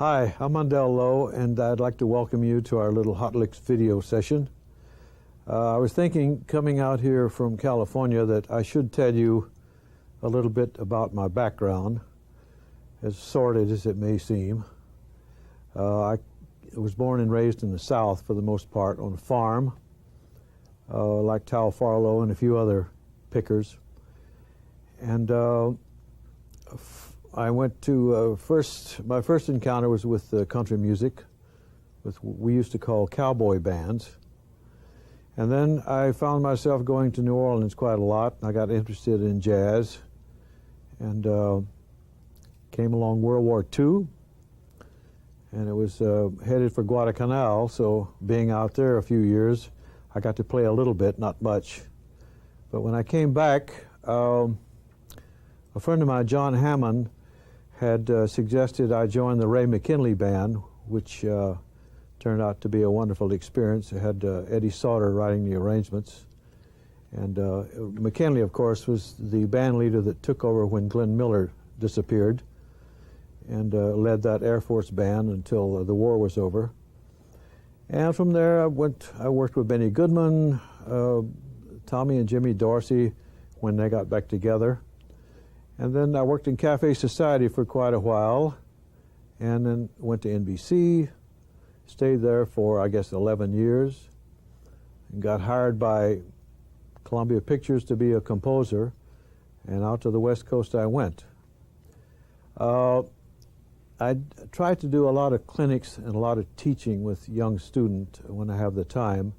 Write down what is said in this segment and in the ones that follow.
Hi, I'm Mundell Lowe, and I'd like to welcome you to our little Hot Licks video session. I was thinking, coming out here from California, that I should tell you a little bit about my background, as sordid as it may seem. I was born and raised in the South, for the most part, on a farm, like Tal Farlow and a few other pickers. And I went to my first encounter was with country music, with what we used to call cowboy bands. And then I found myself going to New Orleans quite a lot. I got interested in jazz, and came along World War II, and it was headed for Guadalcanal, so being out there a few years, I got to play a little bit, not much. But when I came back, a friend of mine, John Hammond, had suggested I join the Ray McKinley Band, which turned out to be a wonderful experience. It had Eddie Sauter writing the arrangements. And McKinley, of course, was the band leader that took over when Glenn Miller disappeared, and led that Air Force band until the war was over. And from there, I worked with Benny Goodman, Tommy and Jimmy Dorsey when they got back together. And then I worked in Cafe Society for quite a while, and then went to NBC, stayed there for, I guess, 11 years, and got hired by Columbia Pictures to be a composer, and out to the West Coast I went. I tried to do a lot of clinics and a lot of teaching with young students when I have the time.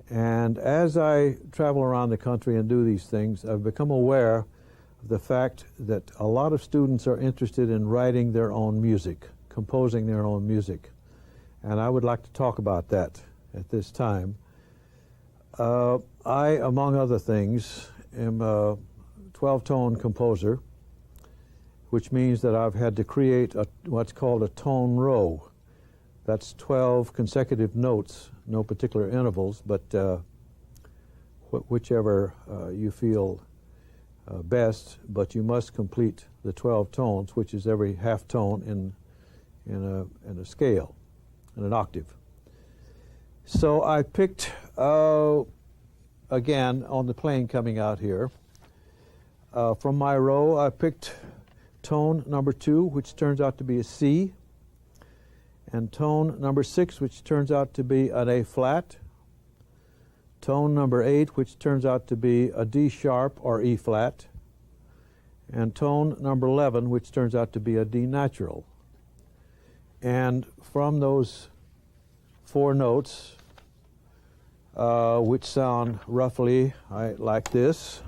And as I travel around the country and do these things, I've become aware the fact that a lot of students are interested in writing their own music, composing their own music. And I would like to talk about that at this time. I, among other things, am a 12-tone composer, which means that I've had to create what's called a tone row. That's 12 consecutive notes, no particular intervals, but whichever you feel best, but you must complete the 12 tones, which is every half tone in a scale, in an octave. So I picked, again, on the plane coming out here, from my row, I picked tone number 2, which turns out to be a C, and tone number 6, which turns out to be an A flat, tone number 8, which turns out to be a D sharp or E flat, and tone number 11, which turns out to be a D natural. And from those 4 notes, which sound roughly like this,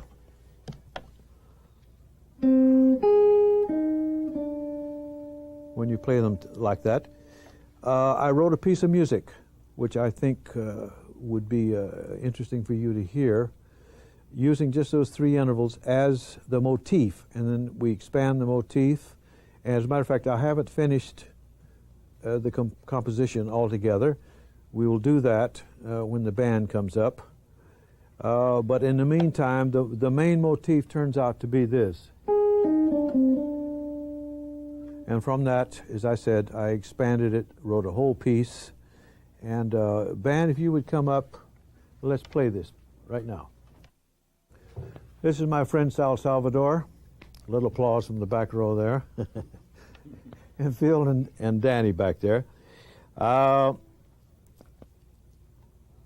when you play them like that, I wrote a piece of music, which I think would be interesting for you to hear, using just those 3 intervals as the motif, and then we expand the motif. And as a matter of fact, I haven't finished the composition altogether. We will do that when the band comes up. But in the meantime, the main motif turns out to be this. And from that, as I said, I expanded it, wrote a whole piece. And band, if you would come up, let's play this right now. This is my friend Sal Salvador. A little applause from the back row there. And Phil and Danny back there.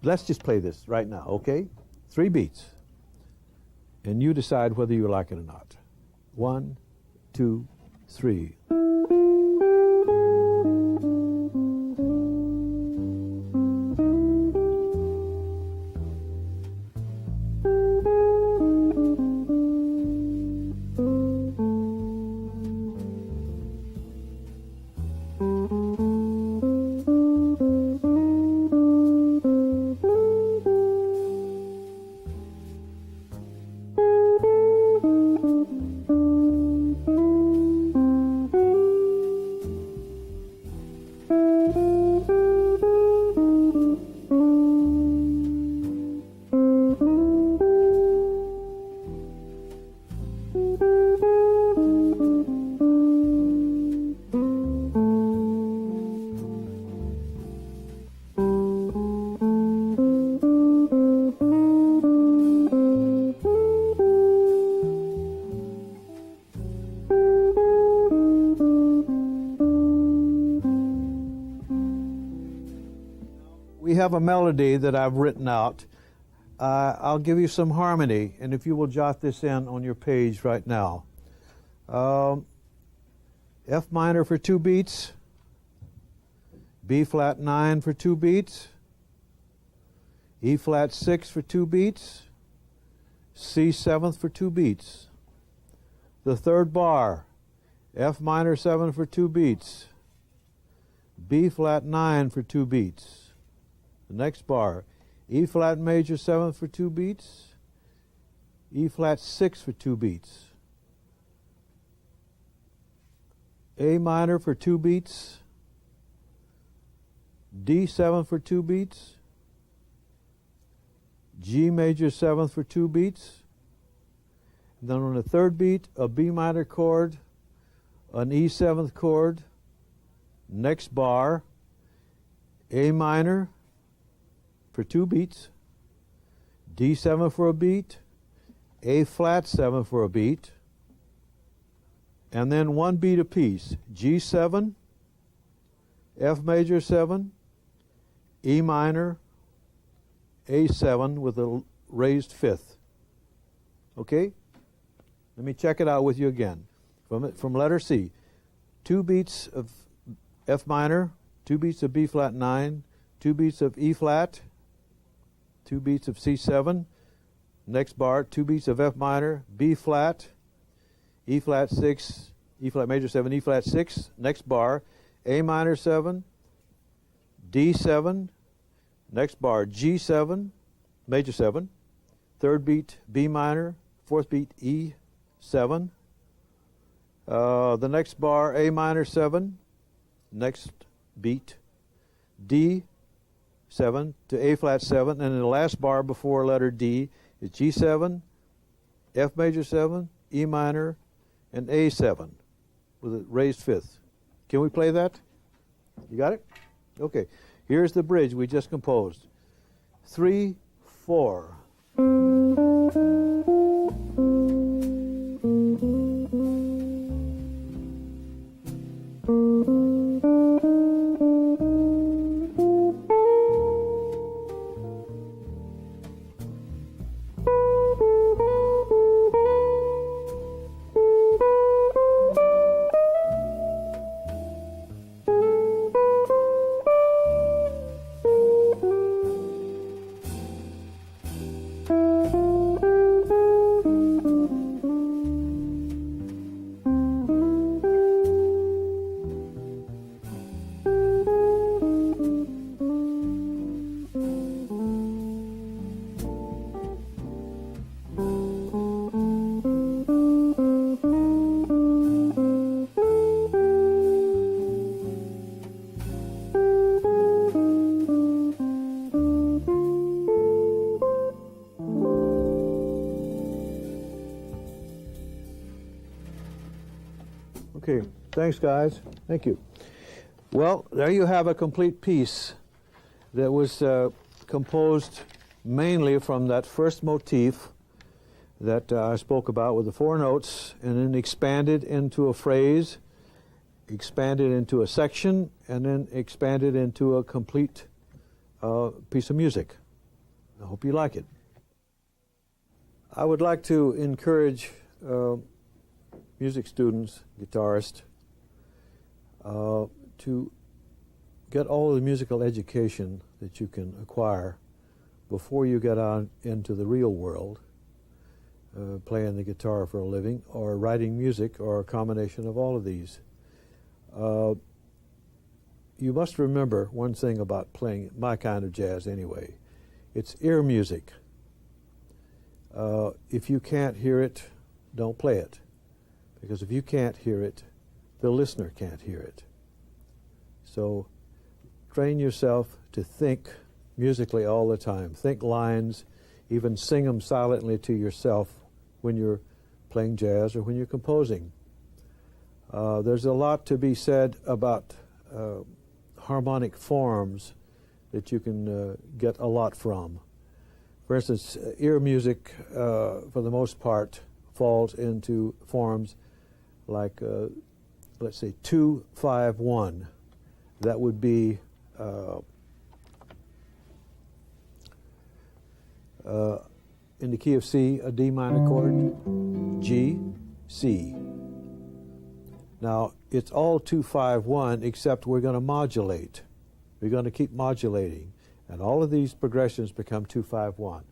Let's just play this right now, okay? 3 beats. And you decide whether you like it or not. 1, 2, 3. have a melody that I've written out. I'll give you some harmony, and if you will jot this in on your page right now. F minor for 2 beats, B flat 9 for 2 beats, E flat 6 for 2 beats, C 7th for 2 beats. The third bar, F minor 7 for 2 beats, B flat 9 for 2 beats. The next bar, E flat major 7th for 2 beats, E flat 6 for 2 beats, A minor for 2 beats, D 7 for 2 beats, G major 7th for 2 beats, and then on the third beat, a B minor chord, an E 7th chord, next bar, A minor for 2 beats, D 7 for a beat, A flat 7 for a beat, and then 1 beat apiece, G 7, F major 7, E minor, A 7 with a raised 5th. Okay? Let me check it out with you again. From letter C, 2 beats of F minor, 2 beats of B flat 9, 2 beats of E flat, 2 beats of C 7, next bar, 2 beats of F minor, B flat, E flat 6, E flat major 7, E flat 6, next bar, A minor 7, D 7, next bar, G 7, major 7, third beat B minor, fourth beat E 7, the next bar A minor 7, next beat D 7 to A flat 7, and then the last bar before letter D is G 7, F major 7, E minor, and A 7 with a raised 5th. Can we play that? You got it? Okay. Here's the bridge we just composed. 3, 4. Okay, thanks guys. Thank you. Well, there you have a complete piece that was composed mainly from that first motif that I spoke about with the 4 notes, and then expanded into a phrase, expanded into a section, and then expanded into a complete piece of music. I hope you like it. I would like to encourage music students, guitarists, to get all the musical education that you can acquire before you get out into the real world, playing the guitar for a living, or writing music, or a combination of all of these. You must remember one thing about playing my kind of jazz anyway. It's ear music. If you can't hear it, don't play it. Because if you can't hear it, the listener can't hear it. So train yourself to think musically all the time. Think lines, even sing them silently to yourself when you're playing jazz or when you're composing. There's a lot to be said about harmonic forms that you can get a lot from. For instance, ear music, for the most part, falls into forms like, let's say, 2-5-1. That would be in the key of C, a D minor chord, G, C. Now, it's all 2-5-1, except we're going to modulate. We're going to keep modulating. And all of these progressions become 2-5-1.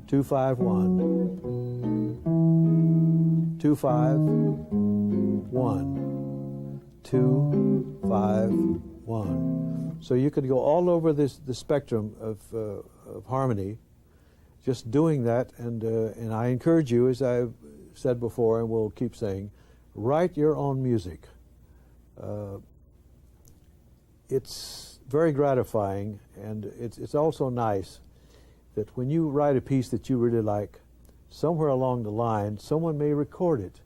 2-5-1. 2-5-1. 2-5-1. So you can go all over the spectrum of harmony, just doing that. And I encourage you, as I've said before and will keep saying, write your own music. It's very gratifying, and it's also nice that when you write a piece that you really like, somewhere along the line, someone may record it,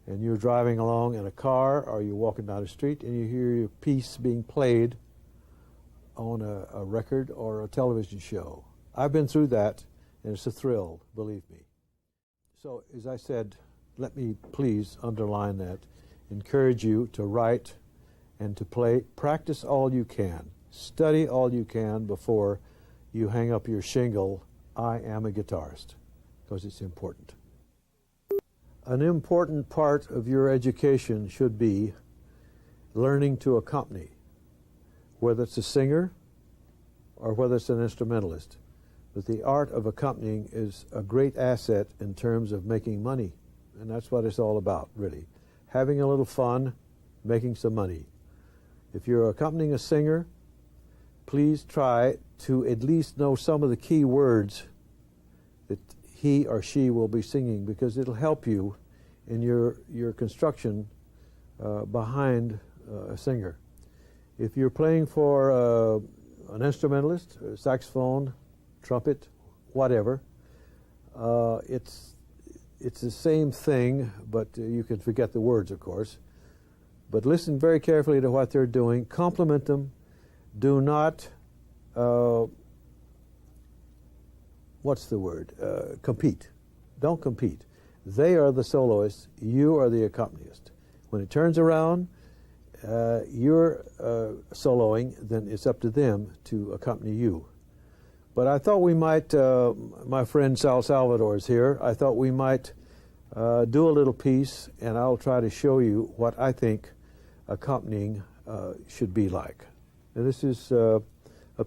and you're driving along in a car or you're walking down the street and you hear your piece being played on a record or a television show. I've been through that, and it's a thrill, believe me. So, as I said, let me please underline that. Encourage you to write and to play. Practice all you can. Study all you can before you hang up your shingle, I am a guitarist, because it's important. An important part of your education should be learning to accompany, whether it's a singer or whether it's an instrumentalist. But the art of accompanying is a great asset in terms of making money, and that's what it's all about, really. Having a little fun, making some money. If you're accompanying a singer, please try to at least know some of the key words that he or she will be singing, because it'll help you in your construction behind a singer. If you're playing for an instrumentalist, saxophone, trumpet, whatever, it's the same thing, but you can forget the words, of course. But listen very carefully to what they're doing. Compliment them. Do not, compete. Don't compete. They are the soloists. You are the accompanist. When it turns around, you're soloing, then it's up to them to accompany you. But I thought we might, my friend Sal Salvador is here, I thought we might do a little piece, and I'll try to show you what I think accompanying should be like. And this is a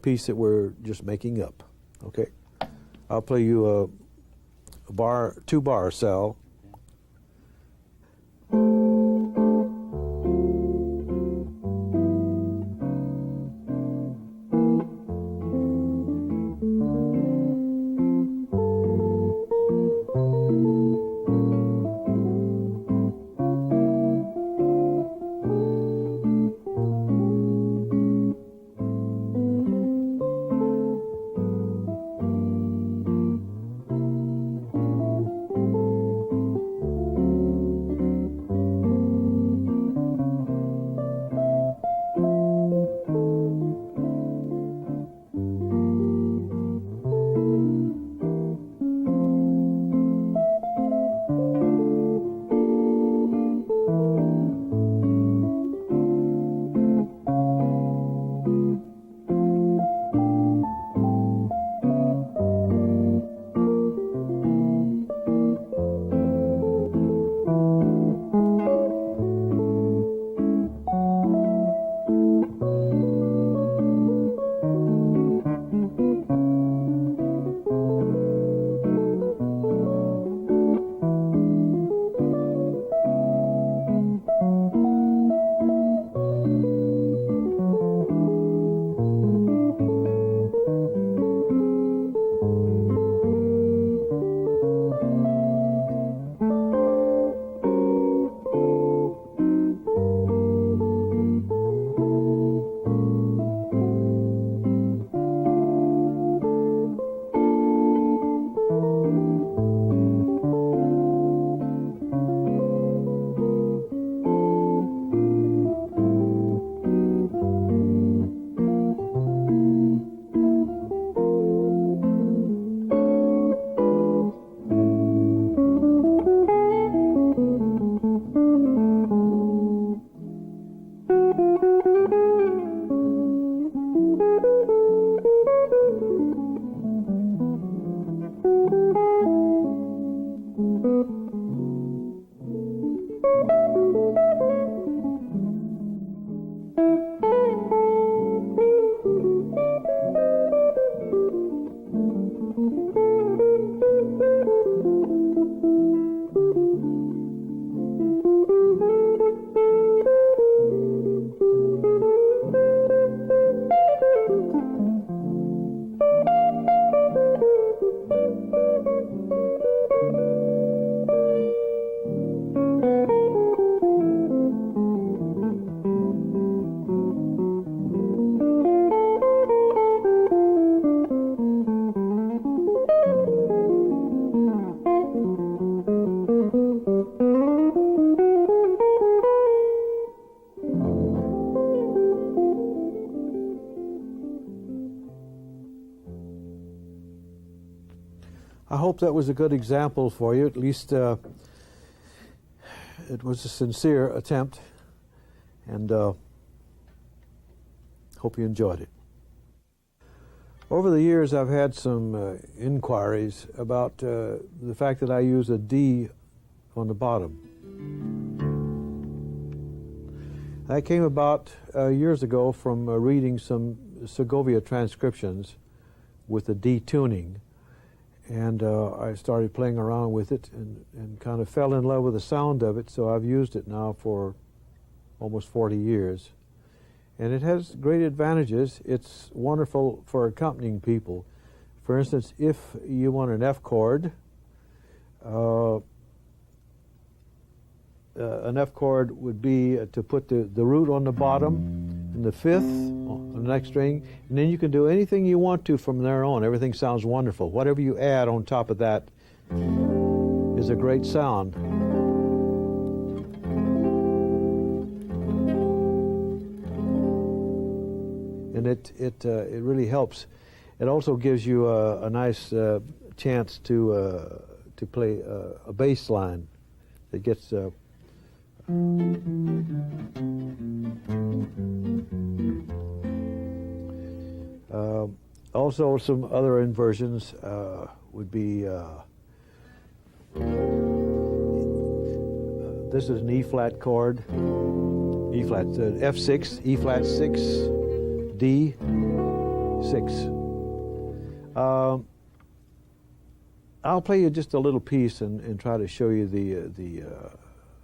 piece that we're just making up, okay? I'll play you a bar, 2 bars, Sal. I hope that was a good example for you. At least it was a sincere attempt, and hope you enjoyed it. Over the years, I've had some inquiries about the fact that I use a D on the bottom. That came about years ago from reading some Segovia transcriptions with the D tuning, and I started playing around with it and kind of fell in love with the sound of it, so I've used it now for almost 40 years. And it has great advantages. It's wonderful for accompanying people. For instance, if you want an F chord, an F chord would be to put the root on the bottom and the fifth on the next string, and then you can do anything you want to from there on. Everything sounds wonderful. Whatever you add on top of that is a great sound. And it really helps. It also gives you a nice chance to play a bass line that gets. Also, some other inversions would be. This is an E flat chord. E flat, F6, E flat 6. D6. I'll play you just a little piece and try to show you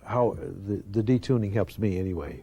how the detuning helps me anyway.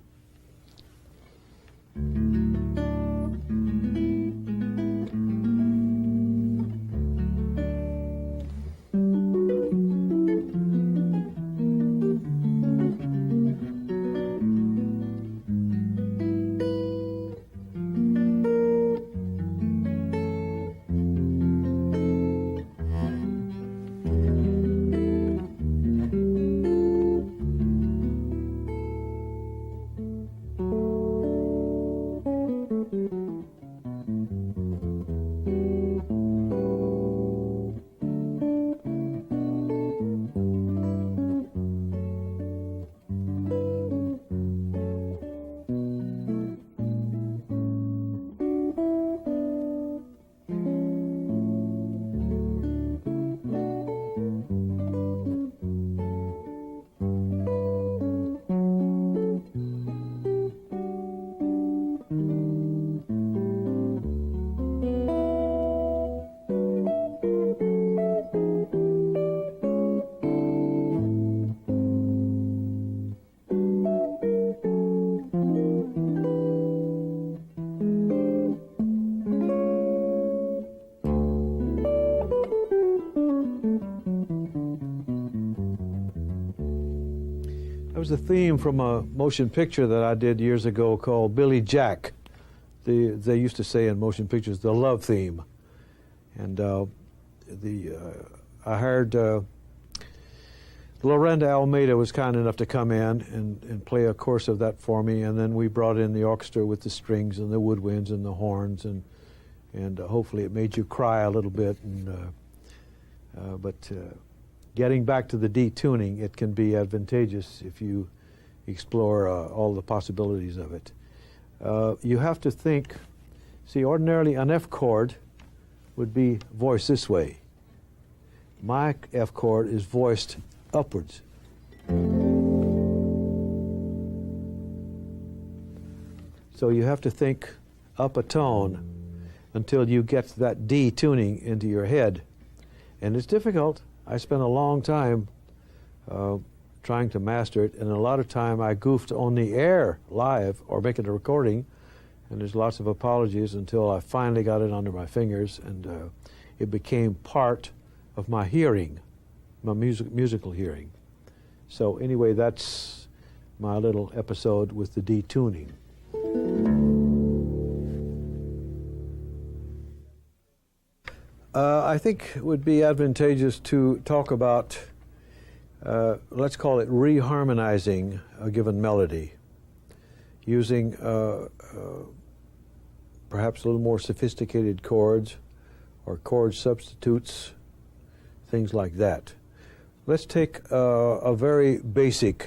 Was a theme from a motion picture that I did years ago called Billy Jack. They used to say in motion pictures, the love theme. And I hired Lorenda Almeida was kind enough to come in and play a course of that for me, and then we brought in the orchestra with the strings and the woodwinds and the horns, and hopefully it made you cry a little bit. But getting back to the detuning, it can be advantageous if you explore all the possibilities of it. You have to think, see, ordinarily an F chord would be voiced this way. My F chord is voiced upwards. So you have to think up a tone until you get that D tuning into your head. And it's difficult. I spent a long time trying to master it, and a lot of time I goofed on the air live or making a recording, and there's lots of apologies until I finally got it under my fingers, and it became part of my hearing, my musical hearing. So anyway, that's my little episode with the detuning. I think it would be advantageous to talk about, let's call it reharmonizing a given melody, using perhaps a little more sophisticated chords or chord substitutes things like that. Let's take a very basic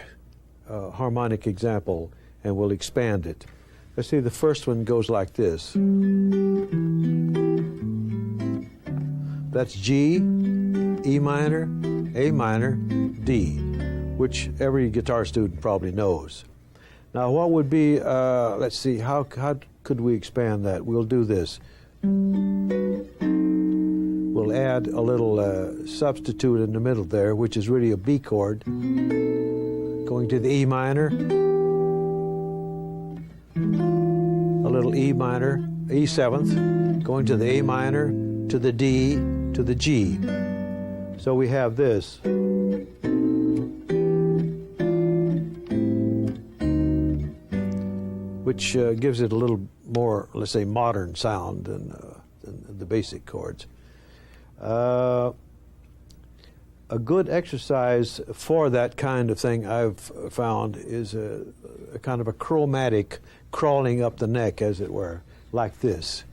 harmonic example, and we'll expand it. Let's see, the first one goes like this. That's G, E minor, A minor, D, which every guitar student probably knows. Now what would be, let's see, how could we expand that? We'll do this. We'll add a little substitute in the middle there, which is really a B chord, going to the E minor, a little E minor, E seventh, going to the A minor, to the D, to the G. So we have this. Which gives it a little more, let's say, modern sound than the basic chords. A good exercise for that kind of thing I've found is a kind of a chromatic crawling up the neck, as it were, like this.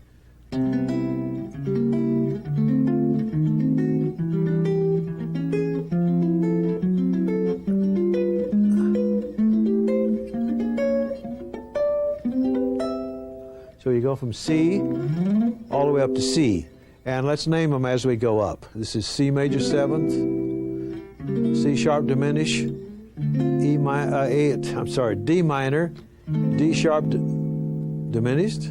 So you go from C all the way up to C. And let's name them as we go up. This is C major 7th, C sharp diminish, D minor, D sharp diminished,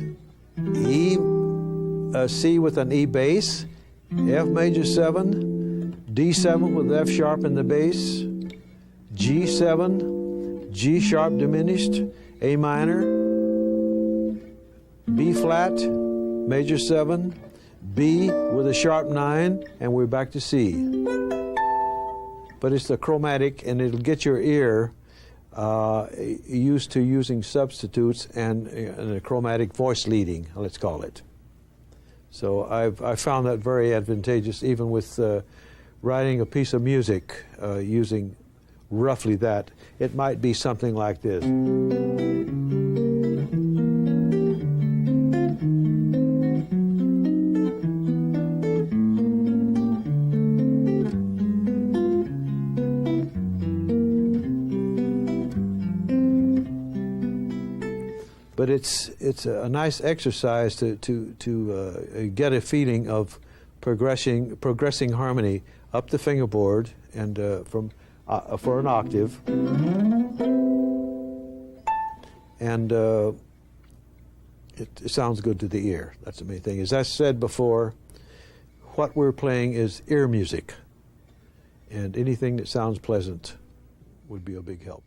C with an E bass, F major 7, D7 with F sharp in the bass, G7, G sharp diminished, A minor, B flat, major 7, B with a sharp 9, and we're back to C. But it's the chromatic, and it'll get your ear used to using substitutes and a chromatic voice leading, let's call it. So I found that very advantageous, even with writing a piece of music using roughly that. It might be something like this. But it's a nice exercise to get a feeling of progressing harmony up the fingerboard and for an octave, and it sounds good to the ear. That's the main thing. As I said before, what we're playing is ear music, and anything that sounds pleasant would be a big help.